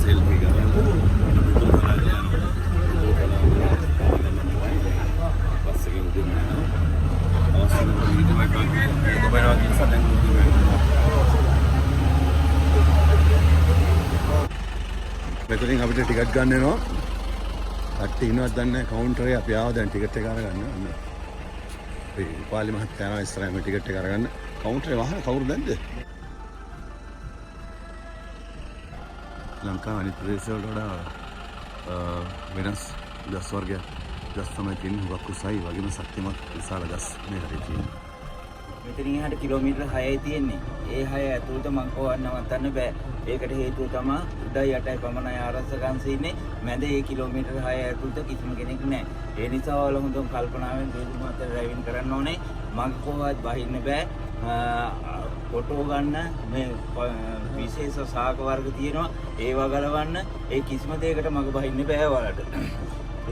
Selfie ගන්න. මුතුල් කලාවේ යනකොට බස් එකේ උඩින් යනවා. අවසන් වීදුමයි බයිනවා කියලා දැන් උඩින් යනවා. මෙතනින් අපිට ටිකට් ගන්න වෙනවා. කට්ටිය ඉන්නවද දන්නේ නැහැ කවුන්ටරේ අපි ආව දැන් ටිකට් එක අරගන්න. අපි පාලි මහත්තයා යනවා ඉස්සරහට මේ ටිකට් එක අරගන්න. කවුන්ටරේ වහන කවුරු නැද්ද? ලංකාවේ අනිත් ප්‍රදේශවලට වඩා වෙනස් ගස් වර්ගයක් ගස් තමයි තියෙන්නේ. හුඟක් උසයි වගේම ශක්තිමත් විශාල ගස් මේ රටේ තියෙන්නේ. මෙතනින් එහාට කිලෝමීටර් 6යි තියෙන්නේ. ඒ 6 ඇතුළත මං කොහොම නවත්තන්න බෑ. ඒකට හේතුව තමයි උඩයි යටයි පමණයි ආරක්ෂක අංශ ඉන්නේ. මැද ඒ කිලෝමීටර් 6 ඇතුළත කිසිම කෙනෙක් නැහැ. ඒ නිසා ඔයාලා හොඳම කල්පනාවෙන් දෙවියන් මත ඩ්‍රයිවිං කරන්න ඕනේ. මං කොහොමවත් බහින්න බෑ. ෆොටෝ ගන්න මේ විශේෂ සාක වර්ග තියෙනවා. ඒවා ගලවන්න ඒ කිසිම දෙයකට මග බහින්න බෑ ඔයාලට.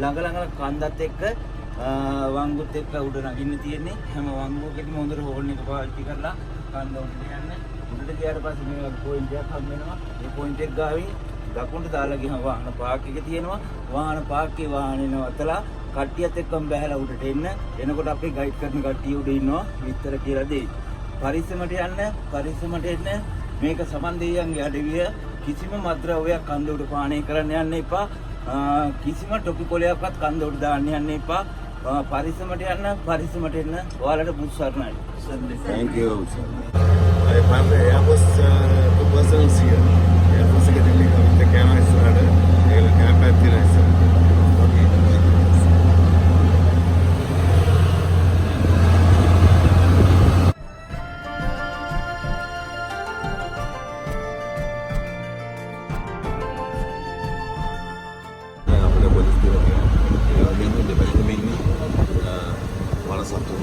ළඟ කන්දත් එක්ක වංගුත් එක්ක උඩ නගින්න තියෙන්නේ. හැම වංගුවකටම හොඳට හෝල්න එක පාවිච්චි කරලා කන්ද උඩට යන්න. උඩට ගියාට පස්සේ මේ පොයින්ට් එකක් හම් වෙනවා. මේ පොයින්ට් එක ගාවින් දකුණට දාලා ගියම වාහන පාක් එක තියෙනවා. වාහන පාක්කේ වාහනේ නවත්තලා කට්ටියත් එක්කම බහැලා උඩට එන්න. එනකොට අපි ගයිඩ් කරන කට්ටිය උඩ ඉන්නවා. විස්තර කියලා දෙයි. පරිස්සමට යන්න, පරිස්සමට එන්න. මේක සමන් දෙයියන්ගේ අඩවිය. කිසිම මත්ද්‍රව්‍යයක් කන්ද උඩ පානය කරන්න යන්න එපා. කිසිම ටොපි කොලයක්වත් කන්ද උඩ දාන්න යන්න එපා. පරිස්සමට යන්න, පරිස්සමට එන්න. ඔයාලට බුදු සරණයි. Thank you, sir. I found the Airbus 2 here. Airbus එක දෙල්ලි කරත් කෑම ඉස්සරහට ඒගොල්ලෝ කැම්ප් එකක් තියෙනවා ඉස්සරහට. Okay. අපේ පොලිස් දිරේ මේ දෙපැත්තෙම ඉන්නේ වලසතු.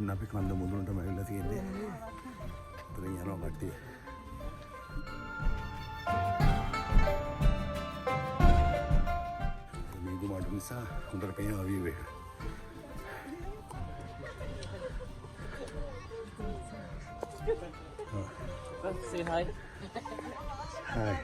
ඔන්න අපි කන්ද මුදුනටම ඇවිල්ලා තියෙන්නේ. උතරින් යනවා කට්ටිය. මේක මඩ නිසා හොඳට පේනවා view එක. Hi. Hi.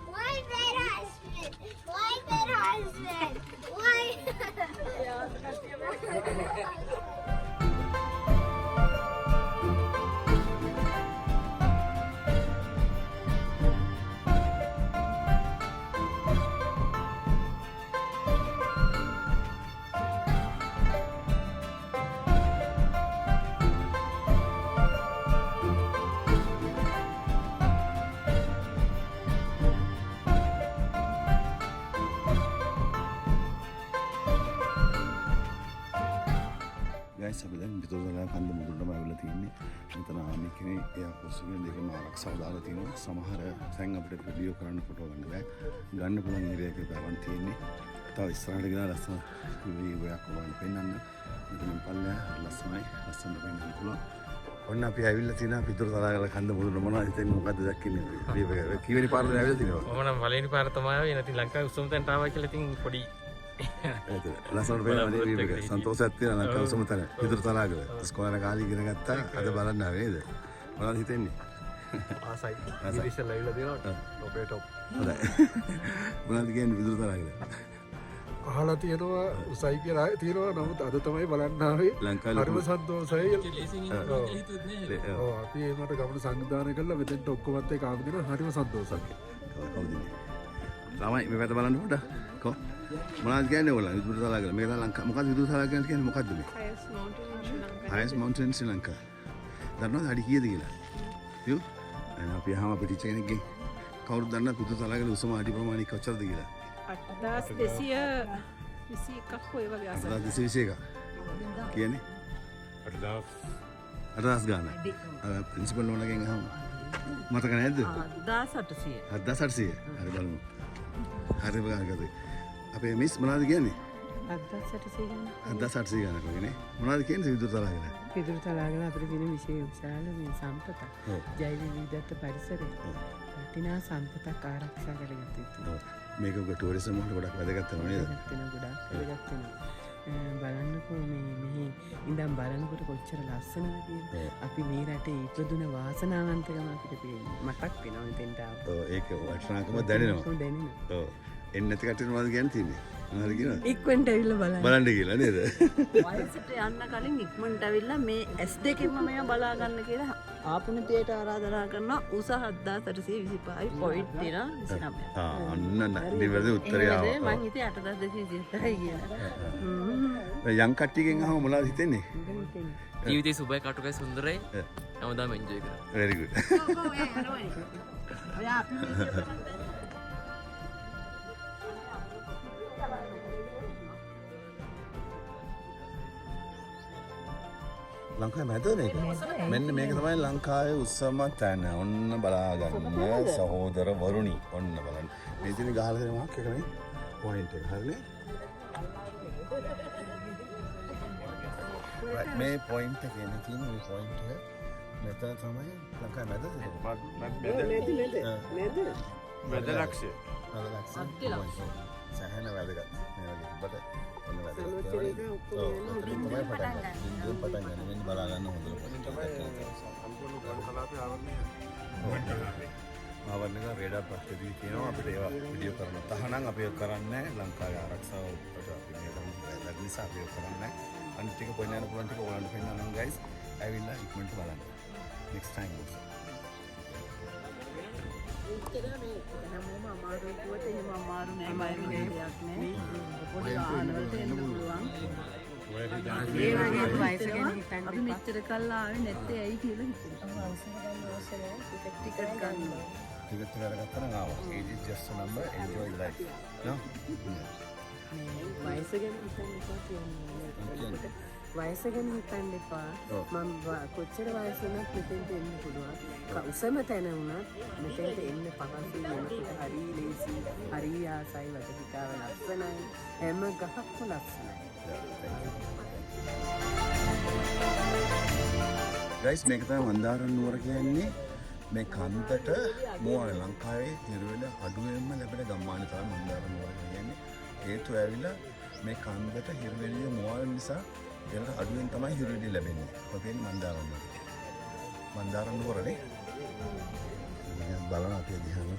Why that husband? Why that husband? Why? Guys අපි දැන් පිටුදලා කන්ද මුදුනටම ඇවිල්ලා තියෙන්නේ. මෙතන ආමිකනේ එයා පොසිබල් දෙක ආරක්ෂාව දාලා තියෙනවා. සමහර තැන් අපිට වීඩියෝ කරන්න ෆොටෝ ගන්න බෑ. ගන්න පුළුවන් ඒරියා එකක බලන් තියෙන්නේ. තව ඉස්සරහට ගිහලා ලස්සන වීඩියෝ එකක් ඔයාලට පෙන්නන්න. මෙතන පල්ලෙහා ලස්සනයි. ලස්සනට පෙන්නන්න පුළුවන්. ඔන්න අපි ඇවිල්ලා තියෙනවා පිටුදලා කන්ද මුදුනට මොනවද හිතන්නේ මොකද්ද දැක්කන්නේ? කීවෙනි පාරද ඇවිල්ලා තියෙනවා? මම නම් පළවෙනි පාර තමයි ආවේ. නැති ලංකාවේ උසම තැනට ආවා කියලා ඉතින් පොඩි ලස්සනට පෙන්නන්නේ වීඩියෝ එක. සන්තෝෂයක් තියෙනවා ලංකාවේ උසම තැන. පිටුදලාගල. ඉස්කෝලේ කාලේ ඉගෙන ගත්තා. අද බලන්න ආවේ නේද? මොනවද හිතෙන්නේ? ආසයි. ඉරිෂල් ලැබිලා දෙනවා. ඔපේ টොප්. හොඳයි. මොනවද කියන්නේ පිටුදලාගල? අහලා තියෙනවා උසයි කියලා තියෙනවා නමුත් අද තමයි බලන්න ආවේ ලංකාවේ හරිම සන්තෝෂයි ලේසින් ඉන්නවා කියලා හිතුවත් නෑ. ඔව් අපි ඒකට ගමන සංවිධානය කළා මෙතෙන්ට ඔක්කොමත් එක්ක ආව දෙනවා හරිම සන්තෝෂයි කවුද ඉන්නේ? ළමයි මේ පැත්ත බලන්න පොඩ්ඩක්. කො මොනවද කියන්නේ ඔයාලා විදුලතලාගල? මේක ලංකා මොකක්ද විදුලතලාගල කියන්නේ මොකක්ද මේ? Highest mountain in Sri Lanka. දන්නවද අඩි කීයද කියලා? යෝ අනේ අපි අහම අපේ ටීචර් කෙනෙක්ගෙන් කවුරුද දන්නවද විදුලතලාගල උසම අඩි ප්‍රමාණය කොච්චරද කියලා? 8221ක් ඔය වගේ අසල. 221. කියන්නේ? 8000 ගාන. ප්‍රින්සිපල් නෝනගෙන් අහම. මතක නැද්ද? 1800. 7800. හරි බලමු. හරි බලගන්න. අපේ මිස් මොනවද කියන්නේ? 1800 ගන්න. 7800 ගානක් වගේ නේ. මොනවද කියන්නේ විදුලතලාගල? පිටුරුතලාගෙන අපිට තියෙන විශේෂ විශාල මේ සම්පත. ඔව්. ජෛව විවිධත්ව පරිසරය. වටිනා සම්පතක් ආරක්ෂා කරගත යුතුයි. මේක ටූරිසම් වලට ගොඩක් වැදගත් වෙනවා නේද? වැදගත් වෙනවා ගොඩාක් වැදගත් වෙනවා. බලන්නකෝ මෙහි ඉඳන් බලනකොට කොච්චර ලස්සනද කියලා. අපි මේ රටේ ඉපදුන වාසනාවන්තකම අපිට තියෙනවා. මතක් වෙනවා මෙතෙන්ට ආව. ඔව් ඒක වටිනාකම දැනෙනවා. දැනෙනවා. ඔව්. එන්නේ නැති කට්ටිය මොනවද කියන්නේ තියෙන්නේ? මොනවද කියනවද? ඉක්මනට ඇවිල්ලා බලන්න. බලන්න කියලා නේද? වයසට යන්න කලින් ඉක්මනට ඇවිල්ලා මේ S2කින්ම මේවා බලා ගන්න කියලා ආපුණතියට ආරාධනා කරනවා. උස 7825යි පොයින්ට් තියෙනවා 29. අන්න නිවැරදි උත්තරය ආවා. මම හිතේ 8227යි කියලා. යම් කට්ටියකින් අහම මොනවද හිතෙන්නේ? ජීවිතේ සුබයි කටුකයි සුන්දරයි. හැමදාම එන්ජොයි කරා. very good. ලංකාවේ මැද මේක. මෙන්න මේක තමයි ලංකාවේ උස්සම තැන. ඔන්න බලාගන්න සහෝදර වරුණි. ඔන්න බලන්න. මේ තියෙන ගහලා දෙන මාක් එක නේ. පොයින්ට් එක. හරිනේ? right මේ පොයින්ට් එකේ නේ තියෙන මේ පොයින්ට් එක. මෙතන තමයි ලංකාවේ මැද තියෙන්නේ. මැද ලක්ෂ්‍ය. සහන වැදගත්. මේ වගේ බට ඔන්න වැදගත්. තමයි පටන් ගන්න. දින්දුවෙන් පටන් ගන්න. මෙන්න බලා ගන්න හොඳට. සම්පූර්ණ ගල් කලාපේ ආවරණය ආවරණක රේඩාර් පද්ධතිය තියෙනවා අපිට ඒවා වීඩියෝ කරන තහනම් අපි ඒක කරන්නේ ලංකාවේ ආරක්ෂාව උඩට අපි මේ කරන වැඩ නිසා අපි ඒක කරන්නේ අනිත් ටික පොයින් යන පුළුවන් ටික ඔයාලට පෙන්නනවා ගයිස් ඇවිල්ලා ඉක්මනට බලන්න next time also හැමෝම අමාරු කිව්වට එහෙම අමාරු නෑ බය වෙන දෙයක් නෑ. පොඩි ආනවලට එන්න පුළුවන්. ඒ වගේ වයස ගැන හිතන්න අපි මෙච්චර කල් ආවේ නැත්තේ ඇයි කියලා හිතෙනවා. අවශ්‍ය ගන්න අවශ්‍ය නෑ. ටිකට් ගන්න. ටිකට් එක අරගත්තා නම් ආවා age is just a number enjoy life no වයස ගැන හිතන්න එපා කියන්නේ. වයස ගැන හිතන්න එපා. මම කොච්චර වයස වුණත් මෙතෙන්ට එන්න පුළුවන්. උසම තැන වුණත් මෙතෙන්ට එන්න පහසුයි වෙනකොට හරි ලේසි හරි ආසයි වටපිටාව ලස්සනයි. හැම ගහක්ම ලස්සනයි. ගයිස් මේක තමයි මන්දාරම් නුවර කියන්නේ මේ කන්දට මුවන් ලංකාවේ හිරුවෙල අඩුවෙන්ම ලැබෙන ගම්මාන තමයි මන්දාර නුවර කියන්නේ. හේතුව ඇවිල්ලා මේ කන්දට හිරුවෙලිය මුවන් නිසා ඒකට අඩුවෙන් තමයි හිරුවෙලිය ලැබෙන්නේ. ඔකෙන් මන්දාර නුවර. මන්දාර නුවරනේ. දැන් බලන්න අපි දිහාම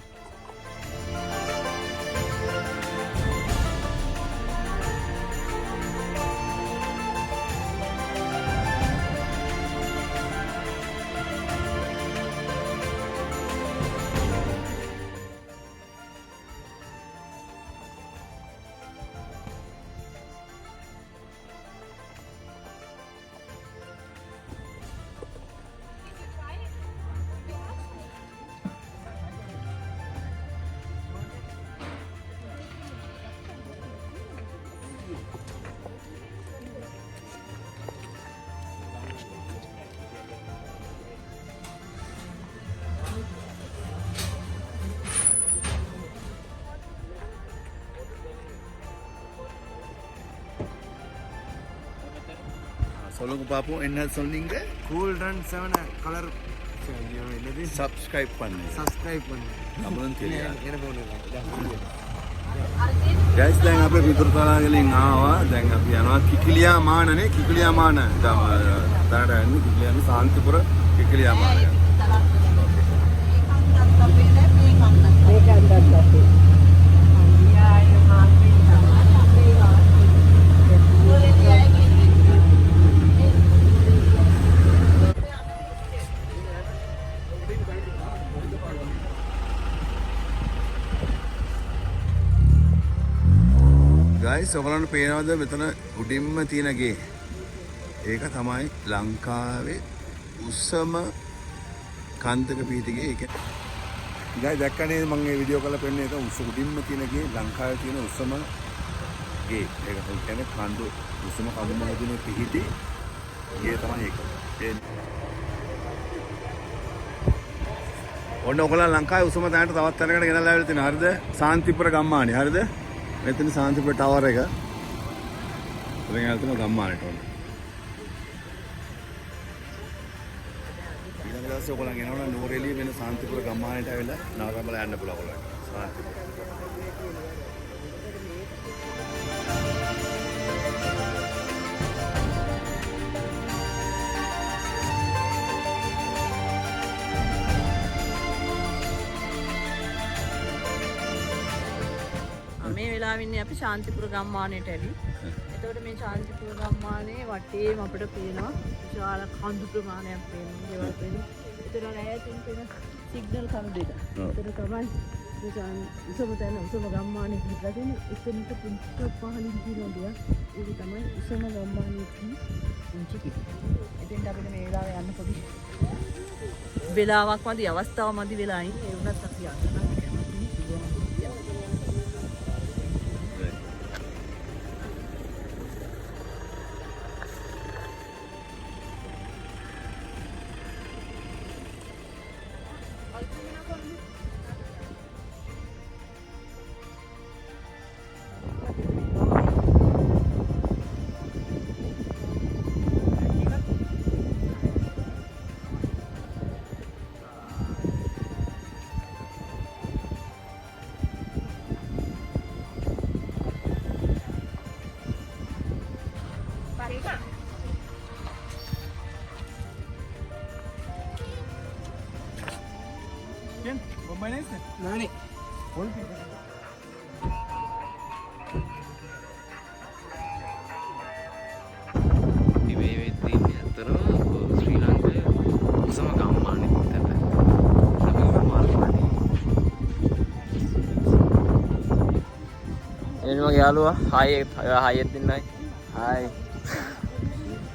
சொல்லுங்க பாப்போம் என்ன சொன்னீங்க கூல் ரன் 7 கலர் என்னது சப்ஸ்கிரைப் பண்ணு සබස්ක්‍රයිබ් பண்ணு நம்மளும் தெரியாது එන ගයිස් දැන් අපි පිටුරතලාගලින් ආවා දැන් අපි යනවා කිකිලියා මානනේ කිකිලියා මාන තාට යන්නේ කිකිලියානේ සාන්තිපුර කිකිලියා මාන මේක අන්දත් අපේ ගයිස් ඔයගලන්ට පේනවද මෙතන උඩින්ම තියෙන ගේ ඒක තමයි ලංකාවේ උසම කන්දක පිහිටි ගේ ඒක ගයිස් දැක්කනේ මම මේ වීඩියෝ කරලා පෙන්නන්නේ ඒක උඩින්ම තියෙන ගේ ලංකාවේ තියෙන උසම ගේ ඒක කියන්නේ කන්ද උසම කඳු මුහුදේ පිහිටි ගේ තමයි ඒක ඔන්න ඔයගලන් ලංකාවේ උසම තැනට තවත් තැනකට ගෙනල්ලා ආවිල්ලා තියෙනවා හරිද සාන්තිපුර ගම්මානේ හරිද මෙතන සාන්තිපුර ටවර් එක. ඉතින් ආතන ගම්මානට ඕන. ඊළඟ දවසේ ඔයගොල්ලන් එනවනම් නෝරෙලිය වෙන සාන්තිපුර ගම්මානට ඇවිල්ලා නවකඹල යන්න පුළුවන් ඔයගොල්ලන්ට. සාන්තිපුර. මේ වෙලාවින්නේ අපි ශාන්තිපුර ගම්මානයට ඇවි. එතකොට මේ ශාන්තිපුර ගම්මානයේ වටේම අපිට පේනවා විශාල කඳු ප්‍රමාණයක් පේනවා. ඒවා පේනවා. ඒතර ඈතින් තියෙන සිග්නල් කඳු දෙක. ඒතර තමයි උසම තැන උසම ගම්මානයේ හිටලා තියෙන එතනට පුංචි පහලින් තියෙන දෙයක්. ඒක තමයි උසම ගම්මානයේ පුංචි කිසි. එතෙන්ට අපිට මේ වෙලාවේ යන්න පොඩි වෙලාවක් මදි අවස්ථාවක් මදි වෙලා ඉන්නේ. ඒ වුණත් අපි යන්න. නානේ පොල් මේ වෙද්දී අතර ශ්‍රී ලංකාවේ උසම ගම්මානේ තමයි. එන්න මගේ යාළුවා හායත් දෙන්නයි. හායි.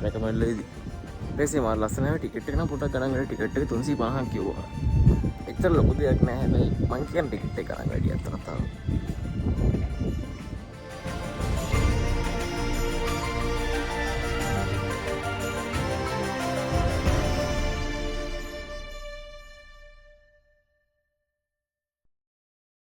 රෙකමන්ඩ් ලෙයිදි. ඊපස්සේ මාර ලස්සනම ටිකට් එක නම් පොඩක් ගණන් කරලා ටිකට් එක 305ක් කිව්වා. එච්චර ලොකු දෙයක් නෑ හැබැයි මං කියන ටිකට් එක ගණන් වැඩි අතන තාම.